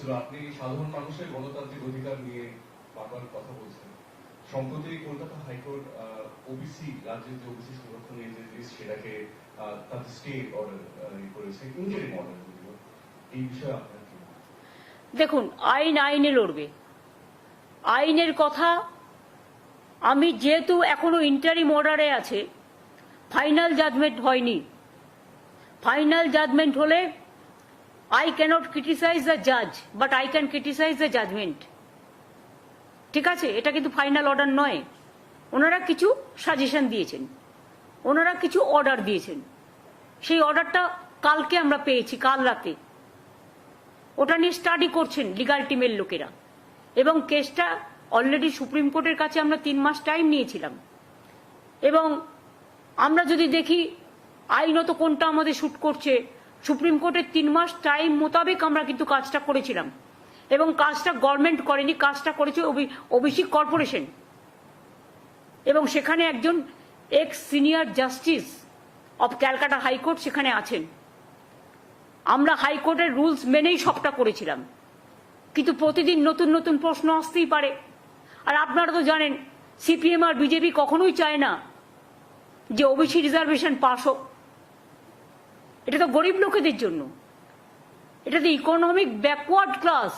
হচ্ছিল, আপনি সাধারণ মানুষের গণতান্ত্রিক অধিকার নিয়ে বারবার কথা বলছেন। সম্প্রতি কলকাতা হাইকোর্ট ওবিসি, রাজ্যের যে ওবিসি সংরক্ষণের যে লিস্ট, সেটাকে তাদের স্টে অর্ডার করেছে, ইন্টারিম অর্ডার। এই বিষয়ে আপনার কি? দেখুন, আইন আইনে লড়বে। আইনের কথা আমি যেহেতু এখনো ইন্টারিম অর্ডারে আছে, ফাইনাল জাজমেন্ট হয়নি। ফাইনাল জাজমেন্ট হলে I cannot criticize the judge, but I can criticize the judgment. ঠিক আছে, এটা কিন্তু ফাইনাল অর্ডার নয়। ওনারা কিছু সাজেশন দিয়েছেন, ওনারা কিছু অর্ডার দিয়েছেন। সেই অর্ডারটা কালকে আমরা পেয়েছি, কাল রাতে। ওটা নিয়ে স্টাডি করছেন লিগাল টিমের লোকেরা, এবং কেসটা অলরেডি সুপ্রিম কোর্টের কাছে আমরা 3 মাস টাইম নিয়েছিলাম। এবং আমরা যদি দেখি আইনত কোনটা আমাদের শুট করছে, সুপ্রিম কোর্টের 3 মাস টাইম মোতাবেক আমরা কিন্তু কাজটা করেছিলাম। এবং কাজটা গভর্নমেন্ট করেনি, কাজটা করেছে ওবিসি কর্পোরেশন। এবং সেখানে একজন x senior justice of Calcutta high court সেখানে আছেন। আমরা হাইকোর্টের রুলস মেনেই সবটা করেছিলাম, কিন্তু প্রতিদিন নতুন নতুন প্রশ্ন আসতেই পারে। আর আপনারা তো জানেন, সিপিএম আর বিজেপি কখনোই চায় না যে ওবিসি রিজার্ভেশন পাস হোক। এটা তো গরিব লোকেদের জন্য, এটা তো ইকোনমিক ব্যাকওয়ার্ড ক্লাস,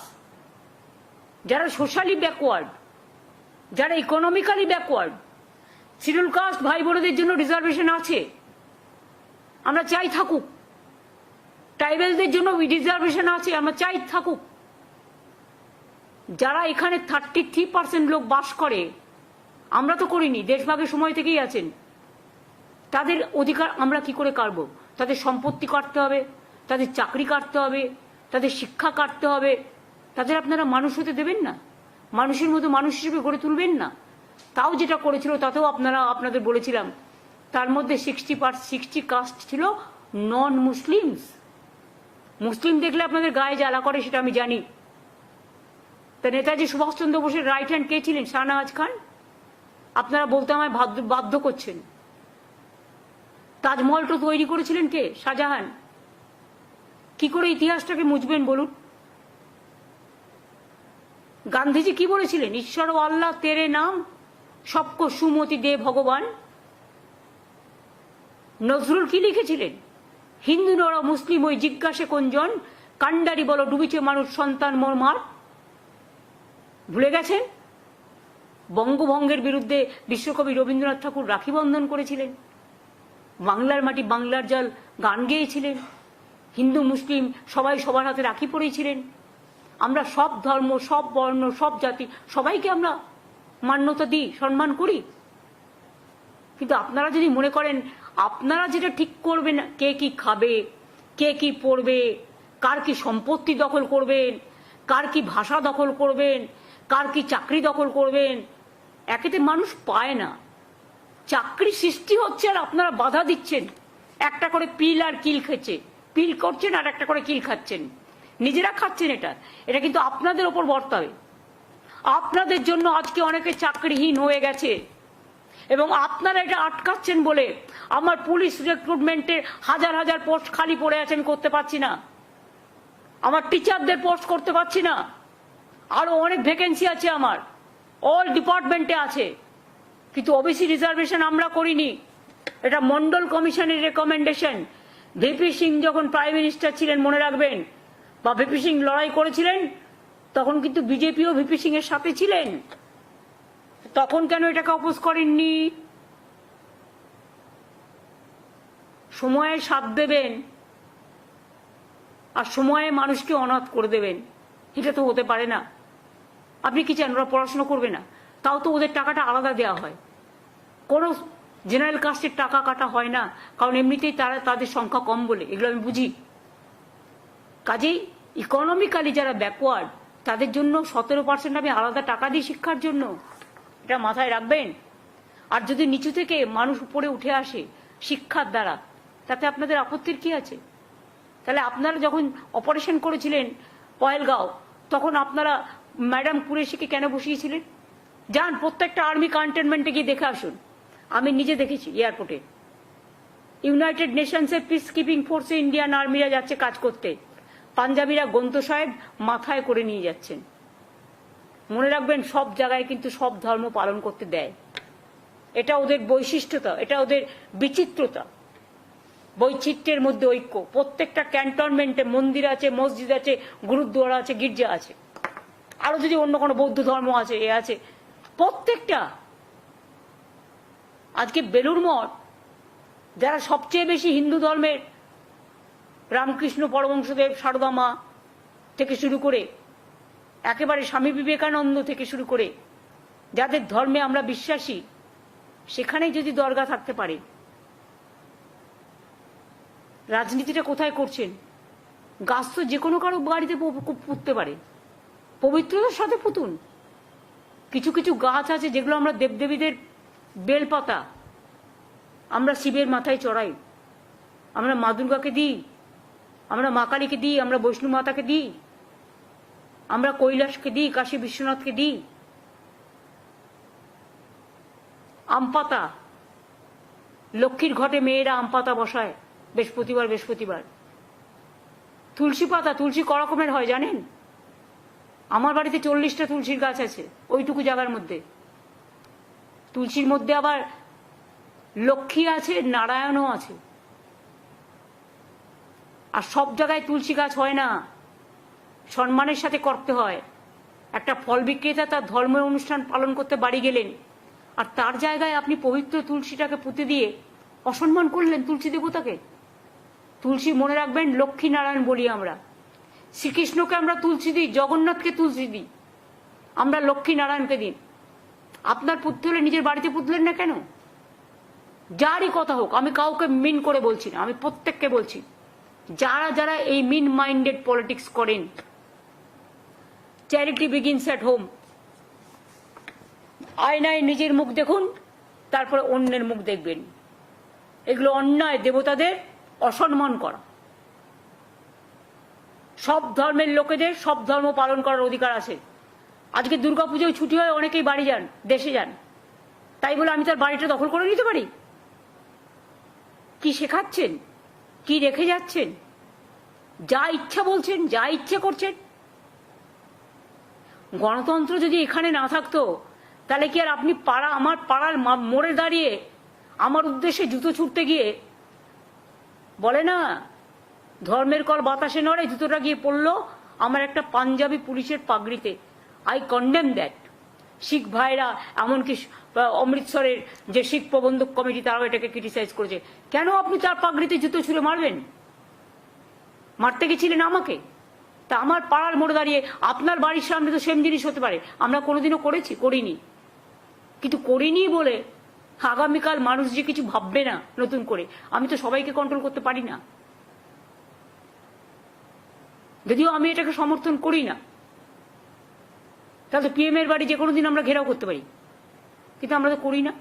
যারা সোশ্যালি ব্যাকওয়ার্ড, যারা ইকোনমিক্যালি ব্যাকওয়ার্ড। শিডিউল কাস্ট ভাই বোনদের জন্য রিজার্ভেশন আছে, আমরা চাই থাকুক। ট্রাইবেলদের জন্য রিজার্ভেশন আছে, আমরা চাই থাকুক। যারা এখানে 33% লোক বাস করে, আমরা তো করিনি, দেশভাগের সময় থেকেই আছেন, তাদের অধিকার আমরা কি করে কাটবো? তাদের সম্পত্তি কাটতে হবে, তাদের চাকরি কাটতে হবে, তাদের শিক্ষা কাটতে হবে। তাদের আপনারা মানুষ হতে দেবেন না, মানুষের মতো মানুষ হিসেবে গড়ে তুলবেন না। তাও যেটা করেছিল তাতেও আপনাদের বলেছিলাম, তার মধ্যে 60 কাস্ট ছিল নন মুসলিমস। মুসলিম দেখলে আপনাদের গায়ে জ্বালা করে, সেটা আমি জানি। তা নেতাজি সুভাষচন্দ্র বোসের রাইট হ্যান্ড কে ছিলেন? শাহনওয়াজ খান। আপনারা বলতে আমায় বাধ্য করছেন। তাজমহলটা তৈরি করেছিলেন কে? শাহজাহান। কি করে ইতিহাসটাকে মুছবেন বলুন? গান্ধীজি কি বলেছিলেন? ঈশ্বর ও আল্লাহ তেরে নাম সবকো সুমতি দে ভগবান। নজরুল কি লিখেছিলেন? হিন্দু নর মুসলিম ওই জিজ্ঞাসে কোনজন, কান্ডারি বলো ডুবিছে মানুষ সন্তান মোর মার। ভুলে গেছেন? বঙ্গভঙ্গের বিরুদ্ধে বিশ্বকবি রবীন্দ্রনাথ ঠাকুর রাখি বন্ধন করেছিলেন, বাংলার মাটি বাংলার জল গান গেয়েছিলেন, হিন্দু মুসলিম সবাই সবার হাতে রাখি পরেছিলেন। আমরা সব ধর্ম, সব বর্ণ, সব জাতি, সবাইকে আমরা মান্যতা দিই, সম্মান করি। কিন্তু আপনারা যদি মনে করেন আপনারা যেটা ঠিক করবেন, কে কি খাবে, কে কি পড়বে, কার কি সম্পত্তি দখল করবেন, কার কি ভাষা দখল করবেন, কার কি চাকরি দখল করবেন, একেতে মানুষ পায় না। চাকরি সৃষ্টি হচ্ছে আর আপনারা বাধা দিচ্ছেন। একটা করে পিল আর কিল খেচ্ছে, পিল করছেন আর একটা করে কিল খাচ্ছেন, নিজেরা খাচ্ছেন। এটা কিন্তু আপনাদের ওপর বর্তাবে। আপনাদের জন্য আজকে অনেকে চাকরিহীন হয়ে গেছে, এবং আপনারা এটা আটকাচ্ছেন বলে আমার পুলিশ রিক্রুটমেন্টে হাজার পোস্ট খালি পড়ে আছে, আমি করতে পারছি না। আমার টিচারদের পোস্ট করতে পারছি না। আরো অনেক ভ্যাকেন্সি আছে আমার, অল ডিপার্টমেন্টে আছে, কিন্তু ওবিসি রিজার্ভেশন আমরা করিনি। এটা মন্ডল কমিশনের রেকমেন্ডেশন। ভিপি সিং যখন প্রাইম মিনিস্টার ছিলেন, মনে রাখবেন, বা ভিপি সিং লড়াই করেছিলেন, তখন কিন্তু বিজেপিও ভিপি সিং এর সাথে ছিলেন। তখন কেন এটাকে অপোজ করেননি? সময়ে সাথ দেবেন আর সময়ে মানুষকে অনাথ করে দেবেন, এটা তো হতে পারে না। আপনি কি চান ওরা পড়াশোনা করবে না? তাও তো ওদের টাকাটা আলাদা দেওয়া হয়, কোনো জেনারেল কাস্টের টাকা কাটা হয় না, কারণ এমনিতেই তাদের সংখ্যা কম বলে। এগুলো আমি বুঝি। কাজেই ইকোনমিক্যালি যারা ব্যাকওয়ার্ড, তাদের জন্য 17% আমি আলাদা টাকা দিই শিক্ষার জন্য, এটা মাথায় রাখবেন। আর যদি নিচু থেকে মানুষ উপরে উঠে আসে শিক্ষার দ্বারা, তাতে আপনাদের আপত্তির কি আছে? তাহলে আপনারা যখন অপারেশন করেছিলেন পহেলগাঁও, তখন আপনারা ম্যাডাম কুরেশিকে কেন বসিয়েছিলেন? যান প্রত্যেকটা আর্মি কন্টেনমেন্টে গিয়ে দেখে আসুন। আমি নিজে দেখেছি এয়ারপোর্টে। ইউনাইটেড নেশনসের পিস কিপিং ফোর্সে ইন্ডিয়ান আর্মিরা যাচ্ছে কাজ করতে, পাঞ্জাবিরা গ্রন্থ সাহেব মাথায় করে নিয়ে যাচ্ছেন। মনে রাখবেন, সব জায়গায় কিন্তু সব ধর্ম পালন করতে দেয়। এটা ওদের বৈশিষ্ট্যতা, এটা ওদের বিচিত্রতা। বৈচিত্র্যের মধ্যে ঐক্য। প্রত্যেকটা ক্যান্টনমেন্টে মন্দির আছে, মসজিদ আছে, গুরুদ্বারা আছে, গির্জা আছে, আরো যদি অন্য কোনো বৌদ্ধ ধর্ম আছে, এ আছে, প্রত্যেকটা। আজকে বেলুড় মঠ, যারা সবচেয়ে বেশি হিন্দু ধর্মের, রামকৃষ্ণ পরমহংসদেব, সারদা মা থেকে শুরু করে একেবারে স্বামী বিবেকানন্দ থেকে শুরু করে যাদের ধর্মে আমরা বিশ্বাসী, সেখানেই যদি দরগা থাকতে পারে, রাজনীতিটা কোথায় করছেন? গাছ তো যে কোনো কারো বাড়িতে পুঁততে পারে, পবিত্রতার সাথে পুতুন। কিছু কিছু গাছ আছে যেগুলো আমরা দেবদেবীদের বেলপাতা আমরা শিবের মাথায় চড়াই, আমরা মা দুর্গাকে দিই, আমরা মা কালীকে দিই, আমরা বৈষ্ণু মাতাকে দিই, আমরা কৈলাসকে দিই, কাশী বিশ্বনাথকে দিই। আমপাতা, লক্ষ্মীর ঘটে মেয়েরা আমপাতা বসায় বৃহস্পতিবার। তুলসী পাতা, তুলসী ক রকমের হয় জানেন? আমার বাড়িতে 40টা তুলসীর গাছ আছে ওইটুকু জায়গার মধ্যে। তুলসীর মধ্যে আবার লক্ষ্মী আছে, নারায়ণও আছে। আর সব জায়গায় তুলসী গাছ হয় না, সম্মানের সাথে করতে হয়। একটা ফল বিক্রেতা তার ধর্মের অনুষ্ঠান পালন করতে বাড়ি গেলেন, আর তার জায়গায় আপনি পবিত্র তুলসীটাকে পুঁতে দিয়ে অসম্মান করলেন তুলসী দেবতাকে। তুলসী, মনে রাখবেন, লক্ষ্মী নারায়ণ বলি আমরা। শ্রীকৃষ্ণকে আমরা তুলসী দিই, জগন্নাথকে তুলসী দিই, আমরা লক্ষ্মী নারায়ণকে দিই। আপনার পুঁততে হলে নিজের বাড়িতে পুঁতলেন না কেন? যারই কথা হোক, আমি কাউকে মিন করে বলছি না, আমি প্রত্যেককে বলছি, যারা যারা এই মিন মাইন্ডেড পলিটিক্স করেন, চ্যারিটি বিগিনস অ্যাট হোম। আয়নায় নিজের মুখ দেখুন, তারপরে অন্যের মুখ দেখবেন। এগুলো অন্যায়, দেবতাদের অসম্মান করা। সব ধর্মের লোকেদের সব ধর্ম পালন করার অধিকার আছে। আজকে দুর্গাপুজোয় ছুটি হয়, অনেকেই বাড়ি যান, দেশে যান, তাই বলে আমি তার বাড়িটা দখল করে নিতে পারি? কি শেখাচ্ছেন? কি রেখে যাচ্ছেন? যা ইচ্ছা বলছেন, যা ইচ্ছে করছেন। গণতন্ত্র যদি এখানে না থাকতো, তাহলে কি আর আপনি আমার পাড়ার মোড়ে দাঁড়িয়ে আমার উদ্দেশ্যে জুতো ছুটতে গিয়ে বলে না, ধর্মের কল বাতাসে নড়ে, জুতোটা গিয়ে পড়লো আমার একটা পাঞ্জাবি পুলিশের পাগড়িতে। I condemn that. শিখ ভাইরা, এমনকি অমৃতসরের যে শিখ প্রবন্ধক কমিটি, তারাও এটাকে ক্রিটিসাইজ করেছে। কেন আপনি তার পাগড়িতে জুতো ছুঁড়ে মারবেন? মারতে গেছিলেন আমাকে? তা আমার পাড়ার মোড়ে দাঁড়িয়ে আপনার বাড়ির সামনে তো সেম জিনিস হতে পারে। আমরা কোনোদিনও করেছি? করিনি। কিন্তু করিনি বলে আগামীকাল মানুষ যে কিছু ভাববে না নতুন করে, আমি তো সবাইকে কন্ট্রোল করতে পারি না, যদিও আমি এটাকে সমর্থন করি না। তাহলে পিএম এর বাড়ি যে কোনো দিন আমরা ঘেরাও করতে পারি, কিন্তু আমরা তো করি না,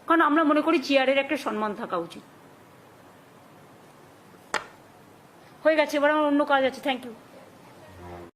কারণ আমরা মনে করি চেয়ারের একটা সম্মান থাকা উচিত। হয়ে গেছে, এবার আমার অন্য কাজ আছে। Thank you.